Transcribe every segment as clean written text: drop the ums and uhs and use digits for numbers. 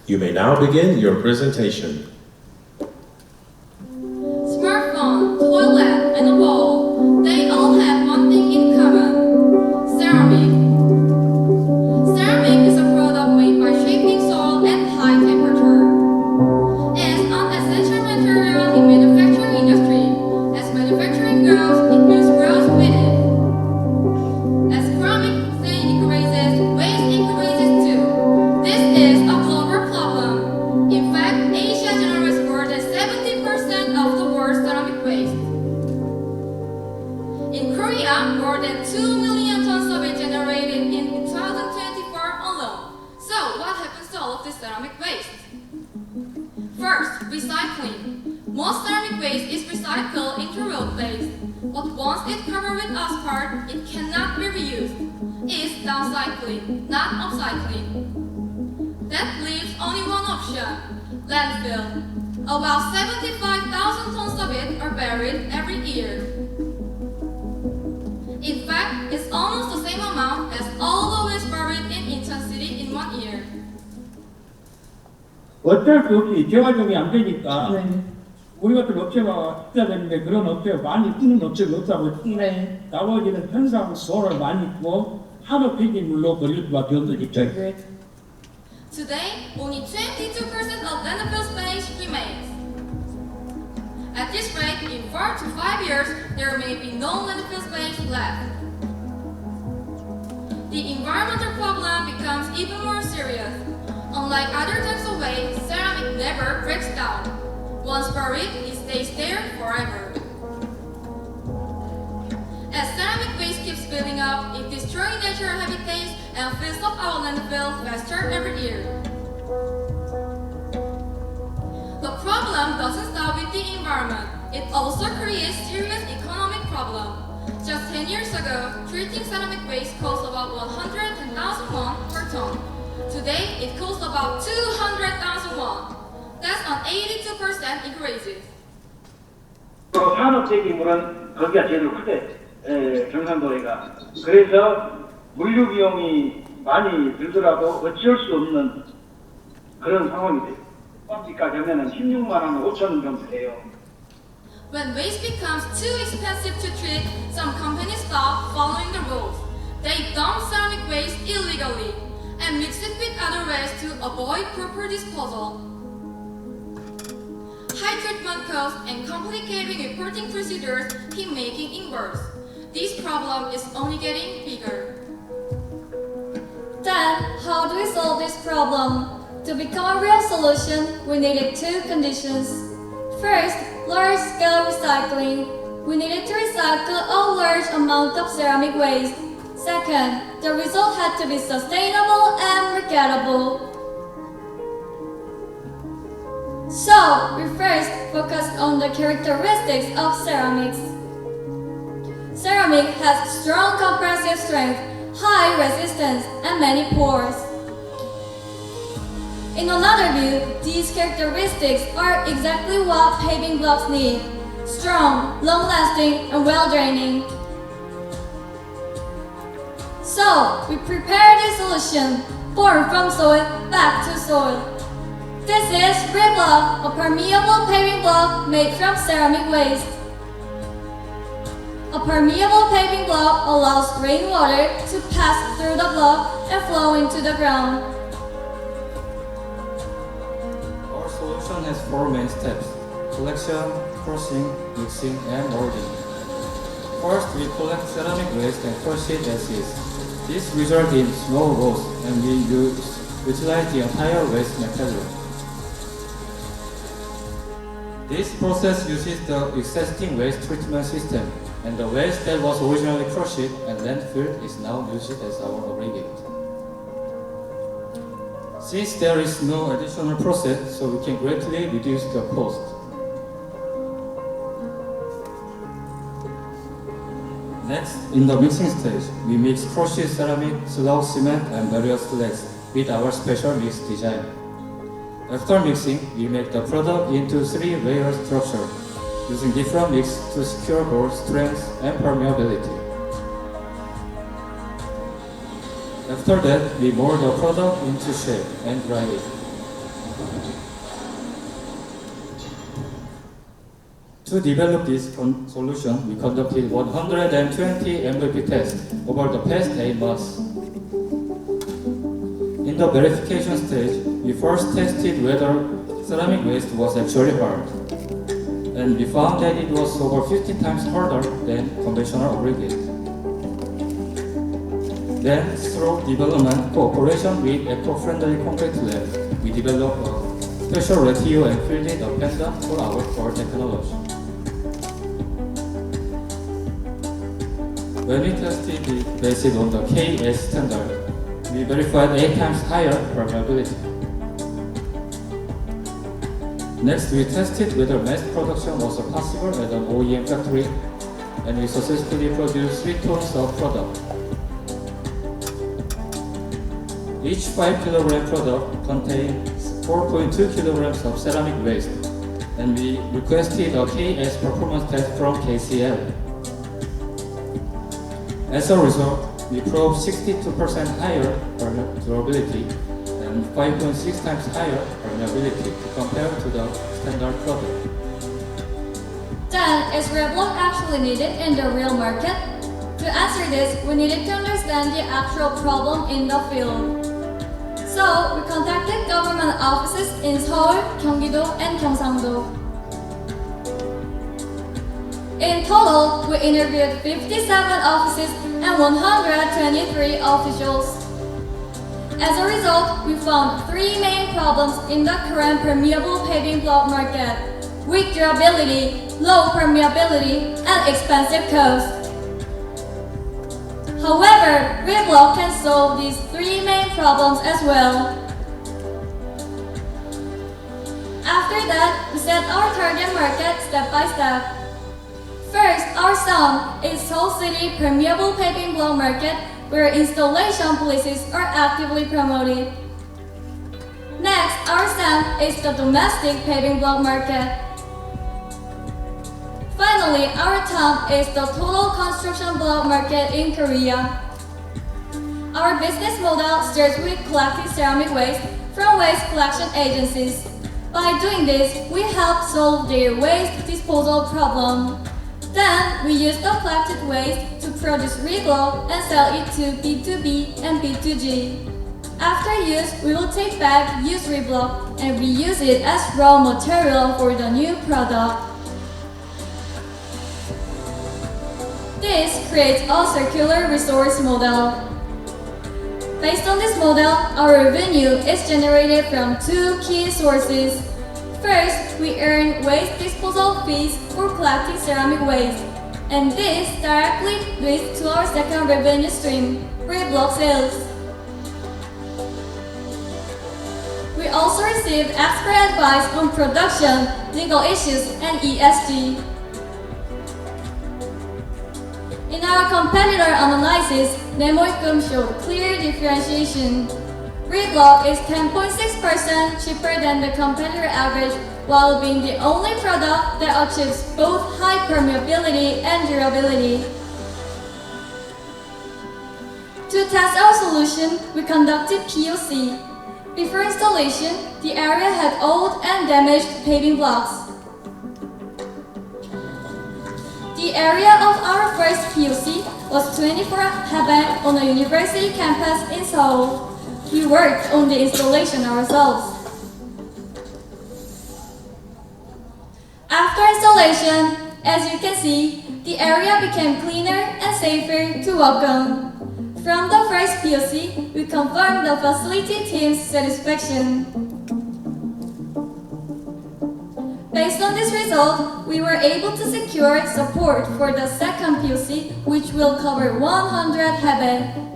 You may now begin your presentation. Smartphone, toilet, and a bowl, they all have one thing in common: ceramic. Ceramic is a product made by shaping soil at high temperature. It's an essential material in manufacturing industry. As manufacturing grows, its use grows with it. As ceramic decreases, waste increases too. This is a global problem. In fact, Asia generates more than 70% of the world's ceramic waste. In Korea, more than 2 million tons of it generated in 2024 alone. So, what happens to all of this ceramic waste? First, recycling. Most ceramic waste is recycled into road waste, but once it's covered with asphalt, it cannot be reused. It's downcycling, not upcycling. That leaves only one option: landfill. About 75,000 tons of it are buried every year. In fact, it's almost the same amount as all the waste buried in Incheon City in 1 year. 어쩔 수 없이 재활용이 안 되니까 네. 우리 같은 업체가 있어야 되는데 그런 업체가 많이 뜨는 업체가 없다고 네. 나머지는 편상 소를 많이 주고 하루 폐기물로 버릴 수밖에 없는 입장이에요. 네. Today, only 22% of landfill space remains. At this rate, in 4 to 5 years, there may be no landfill space left. The environmental problem becomes even more serious. Unlike other types of waste, ceramic never breaks down. Once buried, it stays there forever. As ceramic waste keeps building up, it destroys natural habitats and fills up our landfill faster every year. The problem doesn't stop with the environment. It also creates serious economic problem. Just 10 years ago, treating ceramic waste cost about 110,000 won per ton. Today, it costs about 200,000 won. That's an 82% increase. 산업 폐기물은 거기가 제일 크대. 경상도에가. 그래서 물류 비용이 많이 들더라도 어쩔 수 없는 그런 상황이 돼요. 값까지 하면은 16만 원, 5천 원 정도 돼요. When waste becomes too expensive to treat, some companies stop following the rules. They dump ceramic waste illegally and mix it with other waste to avoid proper disposal. High treatment costs and complicated reporting procedures keep making it worse. This problem is only getting bigger. Then, how do we solve this problem? To become a real solution, we needed two conditions. First, large-scale recycling. We needed to recycle a large amount of ceramic waste. Second, the result had to be sustainable and marketable. So, we first focused on the characteristics of ceramics. Ceramic has strong compressive strength, high resistance, and many pores. In another view, these characteristics are exactly what paving blocks need: strong, long-lasting, and well-draining. So, we prepared a solution, born from soil back to soil. This is Reblock, a permeable paving block made from ceramic waste. A permeable paving block allows rainwater to pass through the block and flow into the ground. Our solution has four main steps: collection, crushing, mixing, and molding. First, we collect ceramic waste and crush it as is. This results in small loss, and we utilize the entire waste material. This process uses the existing waste treatment system, and the waste that was originally crushed and landfilled is now used as our aggregate. Since there is no additional process, so we can greatly reduce the cost. Next, in the mixing stage, we mix crushed ceramic, slag cement, and various slags with our special mix design. After mixing, we make the product into three-layer structure, using different mix to secure both strength and permeability. After that, we mold the product into shape and dry it. To develop this solution, we conducted 120 MVP tests over the past 8 months. In the verification stage, we first tested whether ceramic waste was actually hard, and we found that it was over 50 times harder than conventional aggregate. Then, through development cooperation with eco-friendly concrete lab, we developed a special ratio and filled it a pendant for our core technology. When we tested it based on the KS standard, we verified 8 times higher permeability. Next, we tested whether mass production was possible at an OEM factory, and we successfully produced 3 tons of product. Each 5 kg product contains 4.2 kilograms of ceramic waste, and we requested a KS performance test from KCL. As a result, we proved 62% higher durability and 5.6 times higher permeability compared to the standard product. Then, is Reblock actually needed in the real market? To answer this, we needed to understand the actual problem in the field. So, we contacted government offices in Seoul, Gyeonggi-do, and Gyeongsang-do. In total, we interviewed 57 offices and 123 officials. As a result, we found 3 main problems in the current permeable paving block market: weak durability, low permeability, and expensive cost. However, Reblock can solve these 3 main problems as well. After that, we set our target market step by step. First, our SAM is Seoul City Permeable Paving Block Market, where installation places are actively promoted. Next, our SAM is the Domestic Paving Block Market. Finally, our TAM is the Total Construction Block Market in Korea. Our business model starts with collecting ceramic waste from waste collection agencies. By doing this, we help solve their waste disposal problem. Then, we use the collected waste to produce Reblock and sell it to B2B and B2G. After use, we will take back used Reblock and reuse it as raw material for the new product. This creates a circular resource model. Based on this model, our revenue is generated from 2 key sources. First, we earn waste disposal fees for collecting ceramic waste, and this directly leads to our second revenue stream, Reblock sales. We also receive expert advice on production, legal issues, and ESG. In our competitor analysis, Nemoikum showed clear differentiation. Reblock is 10.6% cheaper than the competitor average, while being the only product that achieves both high permeability and durability. To test our solution, we conducted POC. Before installation, the area had old and damaged paving blocks. The area of our first POC was 24 habae on a university campus in Seoul. We worked on the installation ourselves. After installation, as you can see, the area became cleaner and safer to walk on. From the first POC, we confirmed the facility team's satisfaction. Based on this result, we were able to secure support for the second POC, which will cover 100 habae.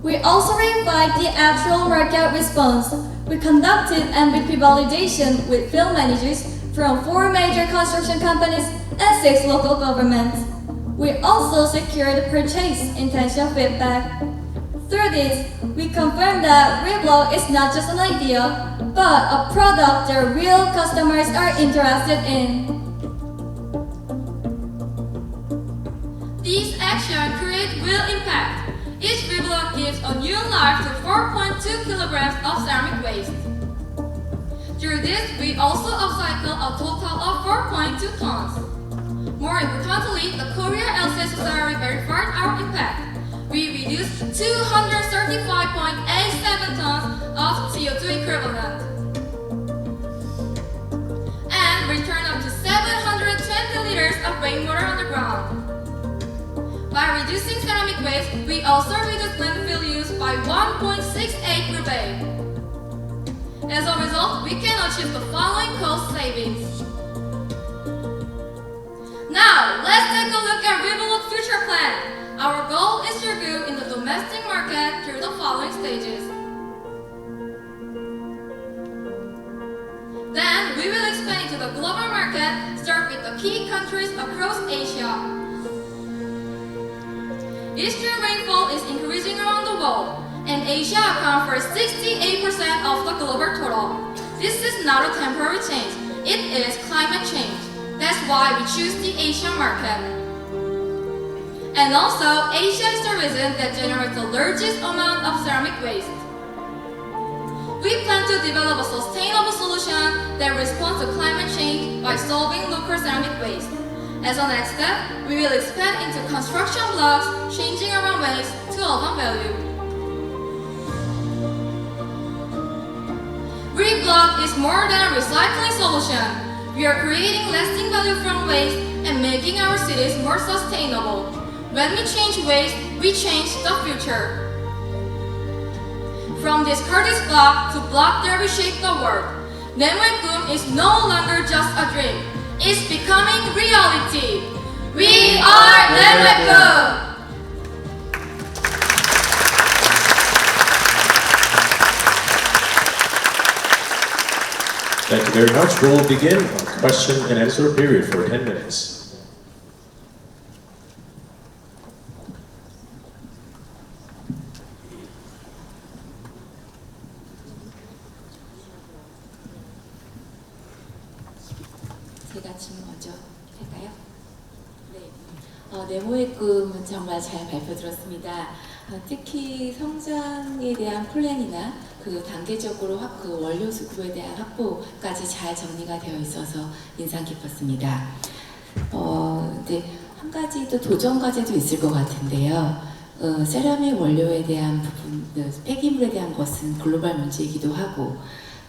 We also verified the actual market response. We conducted MVP validation with field managers from 4 major construction companies and 6 local governments. We also secured purchase intention feedback. Through this, we confirmed that Reblock is not just an idea, but a product that real customers are interested in. These actions create real impact. Each Reblock gives a new life to 4.2 2 kilograms of ceramic waste. Through this, we also upcycle a total of 4.2 tons. More importantly, the Korea LCS Society verified our impact. We reduced 235.87 tons of CO2 equivalent and returned up to 720 liters of rainwater underground. By reducing ceramic waste, we also reduced landfill use by 1.68 per day. As a result, we can achieve the following cost savings. Now, let's take a look at Revolut Future Plan. Our goal is to grow in the domestic market through the following stages. Then, we will expand into the global market, start with the key countries across Asia. Eastern rainfall is increasing around the world, and Asia accounts for 68% of the global total. This is not a temporary change, it is climate change. That's why we choose the Asian market. And also, Asia is the region that generates the largest amount of ceramic waste. We plan to develop a sustainable solution that responds to climate change by solving local ceramic waste. As a next step, we will expand into construction blocks, changing urban waste to urban value. Reblock is more than a recycling solution. We are creating lasting value from waste and making our cities more sustainable. When we change waste, we change the future. From discarded block to block that reshape the world, Nemoekum is no longer just a dream. It's becoming reality. We are Nemoekum! Thank you very much. We will begin a question and answer period for 10 minutes. 제가 질문 먼저 할까요? 네. 네모의 꿈은 정말 잘 발표 들었습니다. 특히 성장에 대한 플랜이나 그 단계적으로 그 원료 수급에 대한 확보까지 잘 정리가 되어 있어서 인상 깊었습니다. 네, 한 가지 또 도전 과제도 있을 것 같은데요. 세라믹 원료에 대한 부분, 폐기물에 대한 것은 글로벌 문제이기도 하고,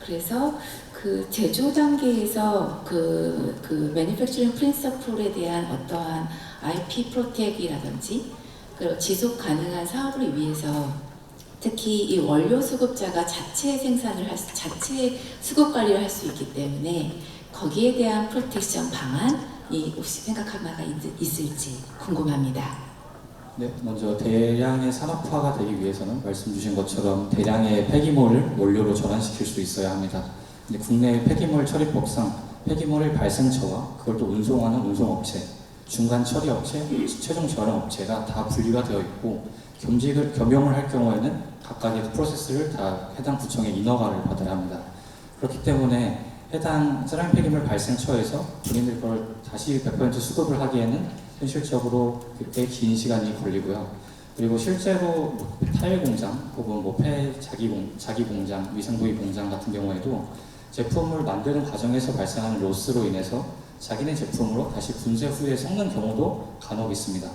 그래서 그 제조 단계에서 그 매니팩처링 프린서플에 대한 어떠한 IP 프로텍이라든지 지속 가능한 사업을 위해서 특히 이 원료 수급자가 자체 생산을 자체 수급 관리를 할 수 있기 때문에 거기에 대한 프로텍션 방안이 혹시 생각한 바가 있을지 궁금합니다. 네, 먼저 대량의 산업화가 되기 위해서는 말씀 주신 것처럼 대량의 폐기물을 원료로 전환시킬 수 있어야 합니다. 근데 국내 폐기물 처리법상 폐기물의 발생처와 그걸 또 운송하는 운송업체, 중간 처리업체, 최종 재활용업체가 다 분리가 되어 있고 겸용을 할 경우에는 각각의 프로세스를 다 해당 구청의 인허가를 받아야 합니다. 그렇기 때문에 해당 세라믹 폐기물 발생처에서 본인들 걸 다시 100% 수급을 하기에는 현실적으로 꽤 긴 시간이 걸리고요. 그리고 실제로 타일 공장 혹은 자기 공장, 위생도입 공장 같은 경우에도 제품을 만드는 과정에서 발생하는 로스로 인해서 자기네 제품으로 다시 분쇄 후에 섞는 경우도 간혹 있습니다.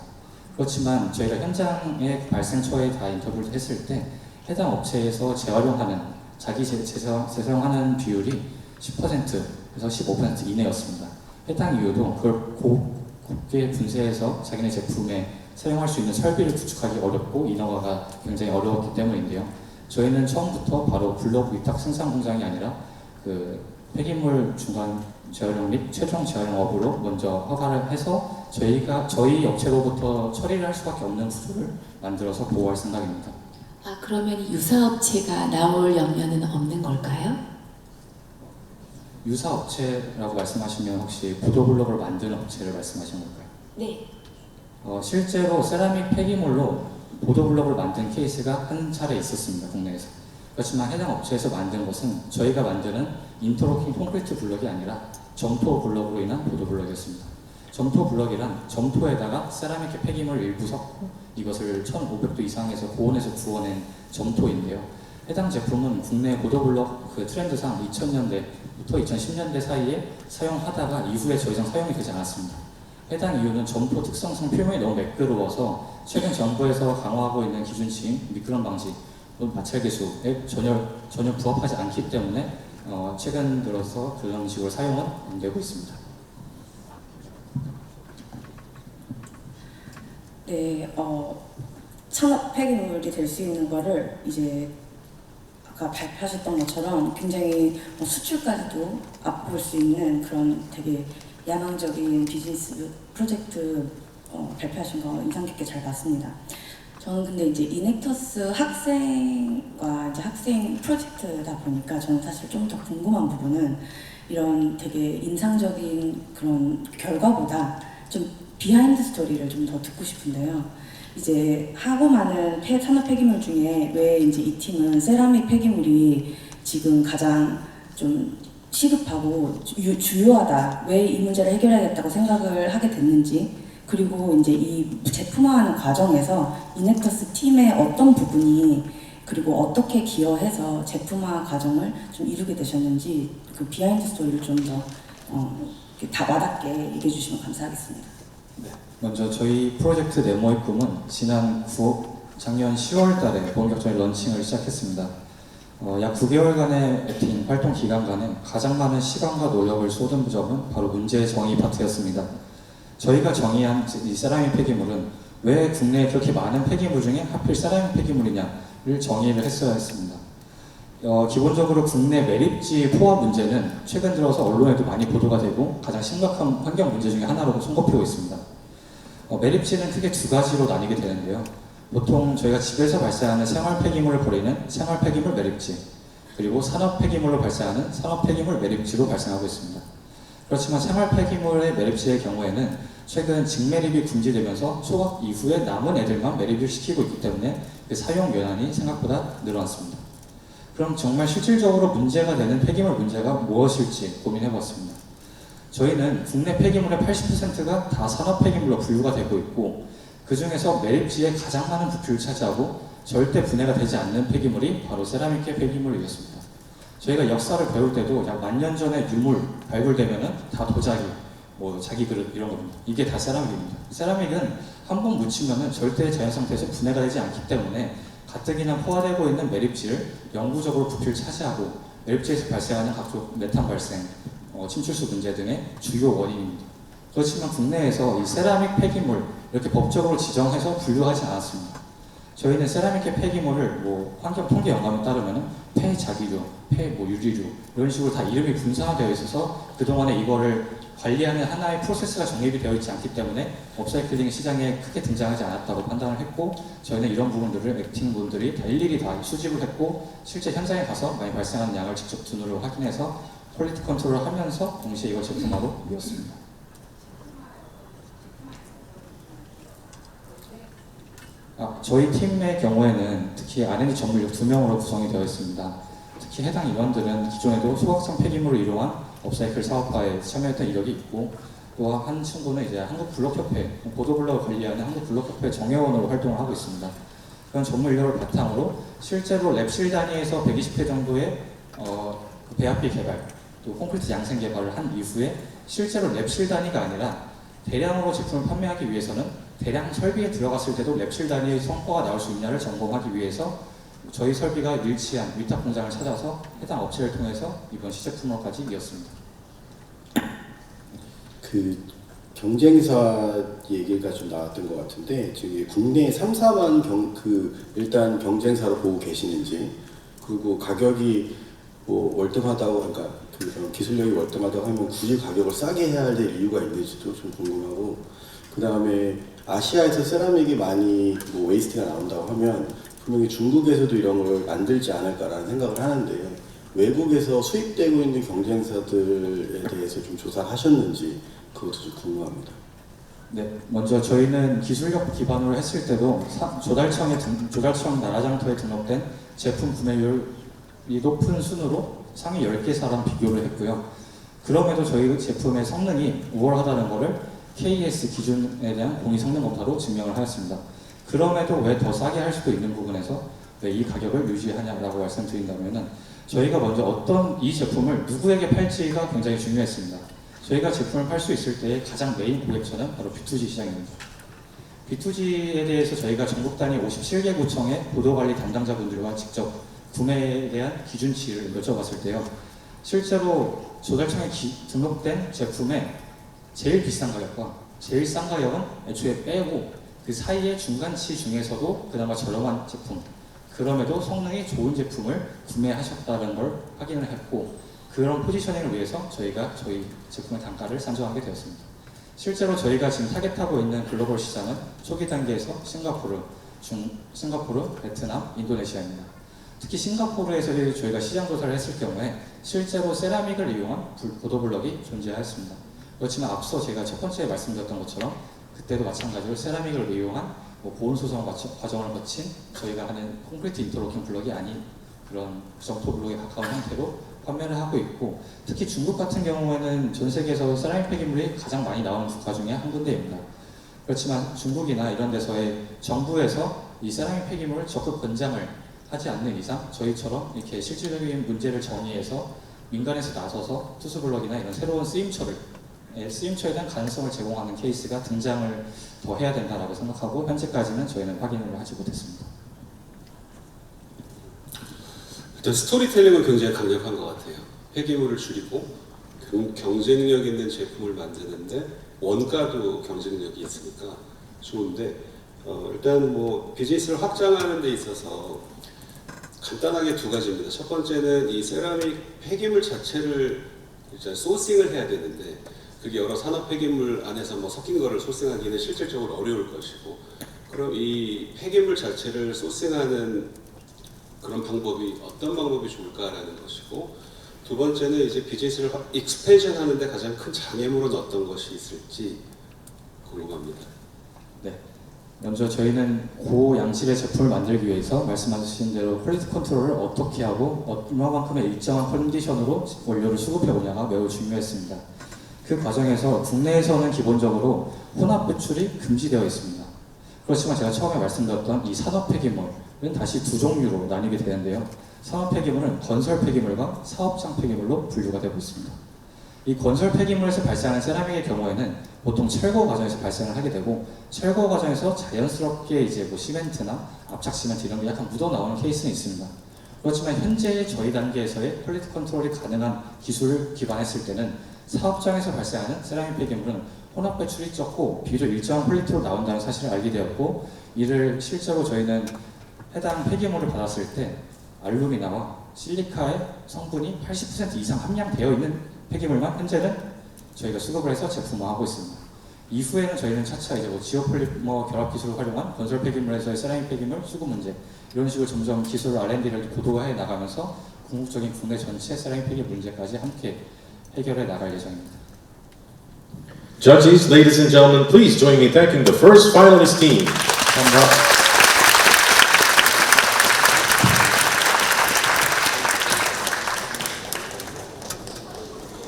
그렇지만 저희가 현장의 발생처에 다 인터뷰를 했을 때 해당 업체에서 재활용하는 자기 재사용하는 비율이 10%에서 15% 이내였습니다. 해당 이유도 그걸 곱게 분쇄해서 자기네 제품에 사용할 수 있는 설비를 구축하기 어렵고 인허가가 굉장히 어려웠기 때문인데요. 저희는 처음부터 바로 블록 위탁 생산 공장이 아니라 그 폐기물 중간 재활용 및 최종 재활용업으로 먼저 허가를 해서 저희 업체로부터 처리를 할 수밖에 없는 구조를 만들어서 보호할 생각입니다. 그러면 유사업체가 나올 염려는 없는 걸까요? 유사업체라고 말씀하시면 혹시 보도블록을 만드는 업체를 말씀하시는 걸까요? 네. 실제로 세라믹 폐기물로 보도블록을 만든 케이스가 한 차례 있었습니다, 국내에서. 그렇지만 해당 업체에서 만든 것은 저희가 만드는 인터로킹 콘크리트 블록이 아니라 점토 블록으로 인한 보도블록이었습니다. 점토 블록이란 점토에다가 세라믹 폐기물 일부 섞고 이것을 1500도 이상에서 고온에서 구워낸 점토인데요. 해당 제품은 국내 보도블록 그 트렌드상 2000년대부터 2010년대 사이에 사용하다가 이후에 더 이상 사용이 되지 않았습니다. 해당 이유는 점포 특성상 표면이 너무 매끄러워서 최근 정부에서 강화하고 있는 기준치인 미끄럼 방지, 마찰 계수에 전혀 부합하지 않기 때문에 최근 들어서 그런 식으로 사용은 안 되고 있습니다. 네, 산업 폐기물이 될 수 있는 거를 이제 아까 발표하셨던 것처럼 굉장히 수출까지도 앞볼 수 있는 그런 되게 야망적인 비즈니스 프로젝트 발표하신 거 인상 깊게 잘 봤습니다. 저는 근데 이제 이넥터스 학생과 이제 학생 프로젝트다 보니까 저는 사실 좀 더 궁금한 부분은 이런 되게 인상적인 그런 결과보다 좀 비하인드 스토리를 좀 더 듣고 싶은데요. 이제 하고 많은 산업 폐기물 중에 왜 이제 이 팀은 세라믹 폐기물이 지금 가장 좀 시급하고 주요하다, 왜 이 문제를 해결해야겠다고 생각을 하게 됐는지, 그리고 이제 이 제품화하는 과정에서 이넥터스 팀의 어떤 부분이 그리고 어떻게 기여해서 제품화 과정을 좀 이루게 되셨는지 그 비하인드 스토리를 좀 더 다 와닿게 얘기해 주시면 감사하겠습니다. 네. 먼저 저희 프로젝트 네모의 꿈은 작년 10월 달에 본격적인 런칭을 시작했습니다. 약 9개월간의 액팅 활동 기간간에 가장 많은 시간과 노력을 쏟은 점은 바로 문제 정의 파트였습니다. 저희가 정의한 이 세라믹 폐기물은 왜 국내에 그렇게 많은 폐기물 중에 하필 세라믹 폐기물이냐를 정의를 했어야 했습니다. 기본적으로 국내 매립지 포화 문제는 최근 들어서 언론에도 많이 보도가 되고 가장 심각한 환경 문제 중에 하나로 손꼽히고 있습니다. 매립지는 크게 두 가지로 나뉘게 되는데요. 보통 저희가 집에서 발생하는 생활 폐기물을 버리는 생활 폐기물 매립지, 그리고 산업 폐기물로 발생하는 산업 폐기물 매립지로 발생하고 있습니다. 그렇지만 생활 폐기물의 매립지의 경우에는 최근 직매립이 금지되면서 소각 이후에 남은 애들만 매립을 시키고 있기 때문에 그 사용 연한이 생각보다 늘어났습니다. 그럼 정말 실질적으로 문제가 되는 폐기물 문제가 무엇일지 고민해봤습니다. 저희는 국내 폐기물의 80%가 다 산업 폐기물로 분류가 되고 있고, 그 중에서 매립지에 가장 많은 부피를 차지하고 절대 분해가 되지 않는 폐기물이 바로 세라믹 폐기물이었습니다. 저희가 역사를 배울 때도 약 1000년 전에 유물 발굴되면은 다 도자기, 자기 그릇 이런 겁니다. 이게 다 세라믹입니다. 세라믹은 한 번 묻히면은 절대 자연 상태에서 분해가 되지 않기 때문에 가뜩이나 포화되고 있는 매립지를 영구적으로 부피를 차지하고 매립지에서 발생하는 각종 메탄 발생, 침출수 문제 등의 주요 원인입니다. 그렇지만 국내에서 이 세라믹 폐기물 이렇게 법적으로 지정해서 분류하지 않았습니다. 저희는 세라믹 폐기물을 환경 통계 연감에 따르면 폐자기류, 유리류 이런 식으로 다 이름이 분사되어 있어서 그동안에 이거를 관리하는 하나의 프로세스가 정립이 되어 있지 않기 때문에 업사이클링 시장에 크게 등장하지 않았다고 판단을 했고, 저희는 이런 부분들을 액팅 분들이 다 일일이 다 수집을 했고 실제 현장에 가서 많이 발생하는 양을 직접 눈으로 확인해서 퀄리티 컨트롤을 하면서 동시에 이걸 제품화로 이었습니다. 저희 팀의 경우에는 특히 R&D 전문력 2명으로 구성이 되어 있습니다. 특히 해당 인원들은 기존에도 소각성 폐기물을 이용한 업사이클 사업화에 참여했던 이력이 있고, 또 한 친구는 이제 한국블록협회, 보도블록을 관리하는 한국블록협회 정회원으로 활동을 하고 있습니다. 그런 전문 인력을 바탕으로 실제로 랩실 단위에서 120회 정도의 배합비 개발, 또 콘크리트 양생 개발을 한 이후에 실제로 랩실 단위가 아니라 대량으로 제품을 판매하기 위해서는 대량 설비에 들어갔을 때도 랩실 단위의 성과가 나올 수 있냐를 점검하기 위해서 저희 설비가 일치한 위탁 공장을 찾아서 해당 업체를 통해서 이번 시제품화까지 이었습니다. 그 경쟁사 얘기가 좀 나왔던 것 같은데, 저기 국내 3, 4만 일단 경쟁사로 보고 계시는지, 그리고 가격이 월등하다고, 그러니까 그 기술력이 월등하다고 하면 굳이 가격을 싸게 해야 될 이유가 있는지도 좀 궁금하고, 그 다음에 아시아에서 세라믹이 많이 웨이스트가 나온다고 하면 분명히 중국에서도 이런 걸 만들지 않을까라는 생각을 하는데, 외국에서 수입되고 있는 경쟁사들에 대해서 좀 조사하셨는지 그것도 좀 궁금합니다. 네, 먼저 저희는 기술력 기반으로 했을 때도 조달청 나라장터에 등록된 제품 구매율이 높은 순으로 상위 10개 사람 비교를 했고요. 그럼에도 저희 제품의 성능이 우월하다는 것을 KES 기준에 대한 공의 성능 검사로 증명을 하였습니다. 그럼에도 왜 더 싸게 할 수도 있는 부분에서 왜 이 가격을 유지하냐라고 말씀드린다면은 저희가 먼저 어떤 이 제품을 누구에게 팔지가 굉장히 중요했습니다. 저희가 제품을 팔 수 있을 때의 가장 메인 고객처는 바로 B2G 시장입니다. B2G에 대해서 저희가 전국 단위 57개 구청의 보도관리 담당자분들과 직접 구매에 대한 기준치를 여쭤봤을 때요. 실제로 조달청에 등록된 제품의 제일 비싼 가격과 제일 싼 가격은 애초에 빼고 그 사이의 중간치 중에서도 그나마 저렴한 제품, 그럼에도 성능이 좋은 제품을 구매하셨다는 걸 확인을 했고, 그런 포지셔닝을 위해서 저희가 저희 제품의 단가를 산정하게 되었습니다. 실제로 저희가 지금 타겟하고 있는 글로벌 시장은 초기 단계에서 싱가포르, 베트남, 인도네시아입니다. 특히 싱가포르에서 저희가 시장 조사를 했을 경우에 실제로 세라믹을 이용한 보도블럭이 존재하였습니다. 그렇지만 앞서 제가 첫 번째 말씀드렸던 것처럼 그때도 마찬가지로 세라믹을 이용한 보온 소성 과정을 거친 저희가 하는 콘크리트 인터로킹 블럭이 아닌 그런 구성토 블럭에 가까운 형태로 판매를 하고 있고, 특히 중국 같은 경우에는 전 세계에서 세라믹 폐기물이 가장 많이 나오는 국가 중에 한 군데입니다. 그렇지만 중국이나 이런 데서의 정부에서 이 세라믹 폐기물을 적극 권장을 하지 않는 이상 저희처럼 이렇게 실질적인 문제를 정의해서 민간에서 나서서 투수블럭이나 이런 새로운 쓰임처에 대한 가능성을 제공하는 케이스가 등장을 더 해야 된다고 생각하고 현재까지는 저희는 확인을 하지 못했습니다. 일단 스토리텔링은 굉장히 강력한 것 같아요. 폐기물을 줄이고 경쟁력 있는 제품을 만드는데 원가도 경쟁력이 있으니까 좋은데 일단 뭐 비즈니스를 확장하는 데 있어서 간단하게 두 가지입니다. 첫 번째는 이 세라믹 폐기물 자체를 일단 소싱을 해야 되는데 그게 여러 산업 폐기물 안에서 뭐 섞인 거를 소싱하기는 실질적으로 어려울 것이고, 그럼 이 폐기물 자체를 소싱하는 그런 방법이 어떤 방법이 좋을까라는 것이고, 두 번째는 이제 비즈니스를 익스펜션 하는데 가장 큰 장애물은 어떤 것이 있을지 궁금합니다. 네. 먼저 저희는 고양실의 제품을 만들기 위해서 말씀하신 대로 퀄리티 컨트롤을 어떻게 하고 얼마만큼의 일정한 컨디션으로 원료를 수급해 오냐가 매우 중요했습니다. 그 과정에서 국내에서는 기본적으로 혼합 배출이 금지되어 있습니다. 그렇지만 제가 처음에 말씀드렸던 이 산업 폐기물은 다시 두 종류로 나뉘게 되는데요. 산업 폐기물은 건설 폐기물과 사업장 폐기물로 분류가 되고 있습니다. 이 건설 폐기물에서 발생하는 세라믹의 경우에는 보통 철거 과정에서 발생을 하게 되고, 철거 과정에서 자연스럽게 이제 뭐 시멘트나 압착 시멘트 이런 게 약간 묻어 나오는 케이스는 있습니다. 그렇지만 현재 저희 단계에서의 퀄리티 컨트롤이 가능한 기술을 기반했을 때는 사업장에서 발생하는 세라믹 폐기물은 혼합 배출이 적고 비교적 일정한 퀄리티로 나온다는 사실을 알게 되었고, 이를 실제로 저희는 해당 폐기물을 받았을 때 알루미나와 실리카의 성분이 80% 이상 함량되어 있는 폐기물만 현재는 저희가 수급을 해서 제품화하고 있습니다. 이후에는 저희는 차차 이제 뭐 지오폴리머 결합 기술을 활용한 건설 폐기물에서의 세라믹 폐기물 수급 문제, 이런 식으로 점점 기술 R&D를 고도화해 나가면서 궁극적인 국내 전체 세라믹 폐기물 문제까지 함께 해결해 나갈 예정입니다. Judges, ladies and gentlemen, please join me in thanking the first finalist team. 감사합니다.